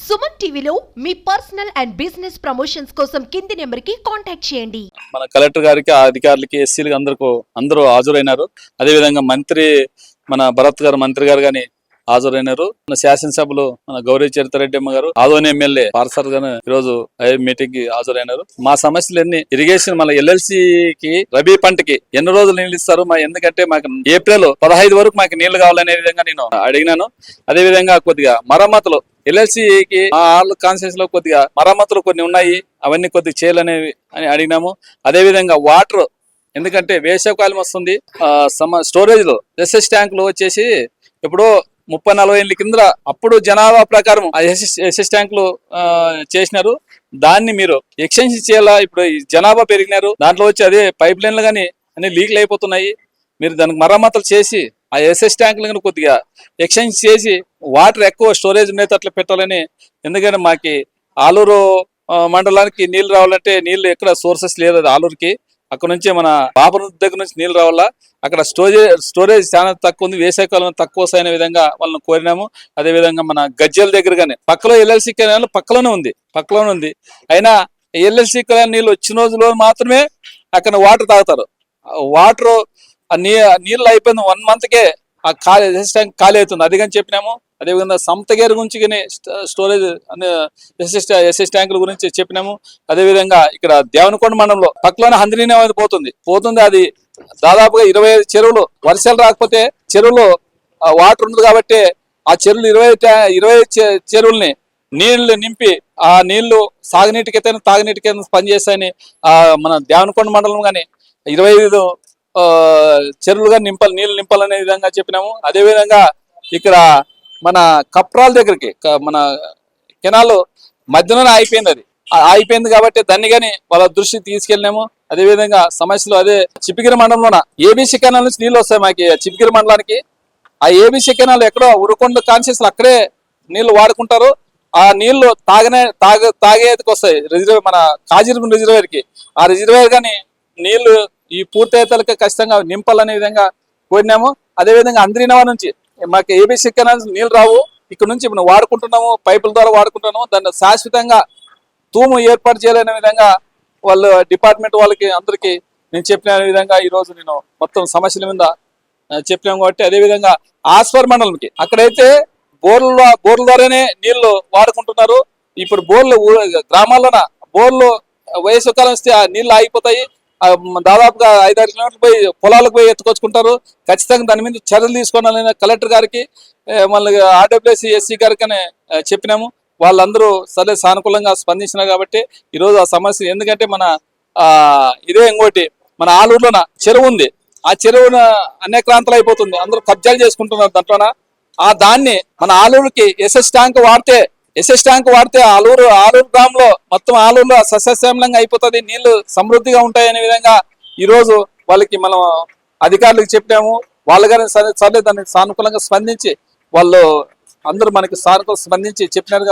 సుమన్ టీవీలో మీ personal and business promotions కోసం కింది నెంబర్కి కాంటాక్ట్ చేయండి. మన కలెక్టర్ గారికి, ఆ అధికారులకి, ఎస్సీలకు అందరూ హాజరైనారు. అదేవిధంగా మన భరత్ గారు మంత్రి గారు గాని హాజరైనారు. మన శాసనసభలో మన గౌరీ చరితారెడ్డి అమ్మ గారు, ఆదోని ఎమ్మెల్యే పార్సర్ గారు ఈరోజు మీటింగ్ కి హాజరైనారు. మా సమస్యలన్నీ ఇరిగేషన్ మన ఎల్ఎల్సికి రబీ పంటకి ఎన్ని రోజులు నీళ్ళు ఇస్తారు, ఎందుకంటే మాకు ఏప్రిల్ 15 వరకు మాకు నీళ్లు కావాలనే విధంగా నేను అడిగినాను. అదే విధంగా కొద్దిగా మరమ్మతులు ఎల్ఎల్సికి ఆల్ కాన్స్టిట్యూన్స్ లో కొద్దిగా మరమ్మతులు కొన్ని ఉన్నాయి, అవన్నీ కొద్దిగా చేయాలనేవి అని అడిగినాము. అదే విధంగా వాటర్, ఎందుకంటే వేసవికాలం వస్తుంది, స్టోరేజ్ లో ఎస్ఎస్ ట్యాంకులు వచ్చేసి ఎప్పుడో 30-40 ఏళ్ళ కింద అప్పుడు జనాభా ప్రకారం ఎస్ఎస్ ట్యాంకులు చేసినారు. దాన్ని మీరు ఎక్స్టెన్షన్ చేయాలా. ఇప్పుడు జనాభా పెరిగినారు, దాంట్లో వచ్చి అదే పైప్ లైన్లు కానీ అన్ని లీక్లు అయిపోతున్నాయి. మీరు దానికి మరమ్మతులు చేసి ఆ ఎస్ఎస్ ట్యాంకులు కొద్దిగా ఎక్స్టెన్షన్ చేసి వాటర్ ఎక్కువ స్టోరేజ్ ఉండేటట్లు పెట్టాలని. ఎందుకంటే మాకి ఆలూరు మండలానికి నీళ్లు రావాలంటే నీళ్లు ఎక్కడ సోర్సెస్ లేదు ఆలూరుకి. అక్కడ నుంచి మన బాపరం దగ్గర నుంచి నీళ్లు రావాలా. అక్కడ స్టోరేజ్ చాలా తక్కువ ఉంది, వేసవికాలం తక్కువ వస్తాయనే విధంగా వాళ్ళని కోరినాము. అదే విధంగా మన గజ్జల దగ్గర కానీ పక్కలో ఎల్ఎల్సి కెనాల్ పక్కలోనే ఉంది. అయినా ఎల్ఎల్సి కెనాల్ నీళ్ళు వచ్చిన రోజులో మాత్రమే అక్కడ వాటర్ తాగుతారు. వాటర్ నీళ్ళు అయిపోయింది 1 monthకే ఆ ఎస్ఎస్ ట్యాంక్ ఖాళీ అవుతుంది. అది కానీ చెప్పినాము. అదేవిధంగా సంతగేరు గురించి స్టోరేజ్ ఎస్ఎస్ ట్యాంకుల గురించి చెప్పినాము. అదేవిధంగా ఇక్కడ దేవనకొండ మండలంలో పక్కలోనే హంద్రీనే పోతుంది. అది దాదాపుగా 25 చెరువులు, వర్షాలు రాకపోతే చెరువులో వాటర్ ఉంది కాబట్టి ఆ చెరువులు 20 చెరువుల్ని నీళ్లు నింపి ఆ నీళ్లు సాగునీటికైతే తాగునీటికైతే పనిచేస్తాయని మన దేవనకొండ మండలం కానీ 25 చెరువులుగా నీళ్లు నింపాలనే విధంగా చెప్పినాము. అదేవిధంగా ఇక్కడ మన కప్రాల దగ్గరికి మన కెనాల్ మధ్యలోనే అయిపోయింది కాబట్టి దాన్ని కానీ వాళ్ళ దృష్టికి తీసుకెళ్ళినాము. అదేవిధంగా సమస్యలు అదే చిపిగిరి మండలంలోన ఏబీసీ కెనాల్ నుంచి నీళ్ళు వస్తాయి మాకు చిపిగిరి మండలానికి. ఆ ఏబీసీ కెనాల్ ఎక్కడో ఉరుకొండ కాన్షియస్ అక్కడే నీళ్లు వాడుకుంటారు. ఆ నీళ్లు తాగేదికి వస్తాయి మన కాజీరం రిజర్వేర్కి. ఆ రిజర్వేర్ కానీ నీళ్లు ఈ పూర్తయ్యేతలకి ఖచ్చితంగా నింపాలనే విధంగా కోరినాము. అదేవిధంగా అంద్రీనవా నుంచి మాకు ఏబీసీ కెనాల్ నీళ్ళు రావు, ఇక్కడ నుంచి మనం వాడుకుంటున్నాము, పైపుల ద్వారా వాడుకుంటున్నాము. దాన్ని శాశ్వతంగా తూము ఏర్పాటు చేయాలనే విధంగా వాళ్ళు డిపార్ట్మెంట్ వాళ్ళకి అందరికీ నేను చెప్పిన విధంగా ఈరోజు నేను మొత్తం సమస్యల మీద చెప్పినాము. కాబట్టి అదేవిధంగా ఆస్ఫర్ మండలంకి అక్కడైతే బోర్ల ద్వారానే నీళ్లు వాడుకుంటున్నారు. ఇప్పుడు గ్రామాల్లోన బోర్లు వేసవికాలం వస్తే ఆ నీళ్లు ఆగిపోతాయి. దాదాపుగా 5-6 కిలోమీటర్లు పోయి పొలాలకు పోయి ఎత్తుకొచ్చుకుంటారు. ఖచ్చితంగా దాని మీద చర్యలు తీసుకోవాలని కలెక్టర్ గారికి, మళ్ళీ ఆర్డబ్ల్యూఎస్సీ ఎస్సీ గారికి చెప్పినాము. వాళ్ళందరూ సరే సానుకూలంగా స్పందించినారు కాబట్టి ఈరోజు ఆ సమస్య, ఎందుకంటే ఇదే ఇంకోటి మన ఆలూరులోన చెరువు ఉంది. ఆ చెరువున అనేక ప్రాంతాలు అయిపోతుంది, అందరూ కబ్జాలు చేసుకుంటున్నారు దాంట్లోన. దాన్ని మన ఆలూరుకి ఎస్ఎస్ ట్యాంక్ వాడితే ఆలూరు గ్రామంలో మొత్తం ఆలూరులో సస్యశ్యామలంగా అయిపోతుంది, నీళ్లు సమృద్ధిగా ఉంటాయనే విధంగా ఈరోజు వాళ్ళకి మనం అధికారులకు చెప్పినాము. వాళ్ళు కానీ సరే దాన్ని సానుకూలంగా స్పందించి వాళ్ళు అందరూ మనకి సానుకూలంగా స్పందించి చెప్పినారు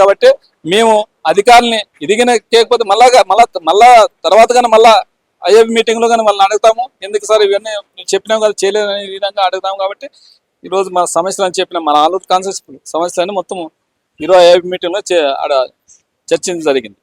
కాబట్టి మేము అధికారులని ఇదిగిన కేకపోతే మళ్ళా తర్వాత కానీ మళ్ళా ఐఏబీ మీటింగ్ లో కానీ వాళ్ళని అడుగుతాము. ఎందుకు సార్ ఇవన్నీ చెప్పినాం కదా చేయలేదనే విధంగా అడుగుతాము. కాబట్టి ఈరోజు మా సమస్యలు అని చెప్పిన మన ఆలూరు కాన్సెప్ట్ సమస్యలని మొత్తం ఈరోజు ఐఏబీ మీటింగ్ లో చర్చించడం జరిగింది.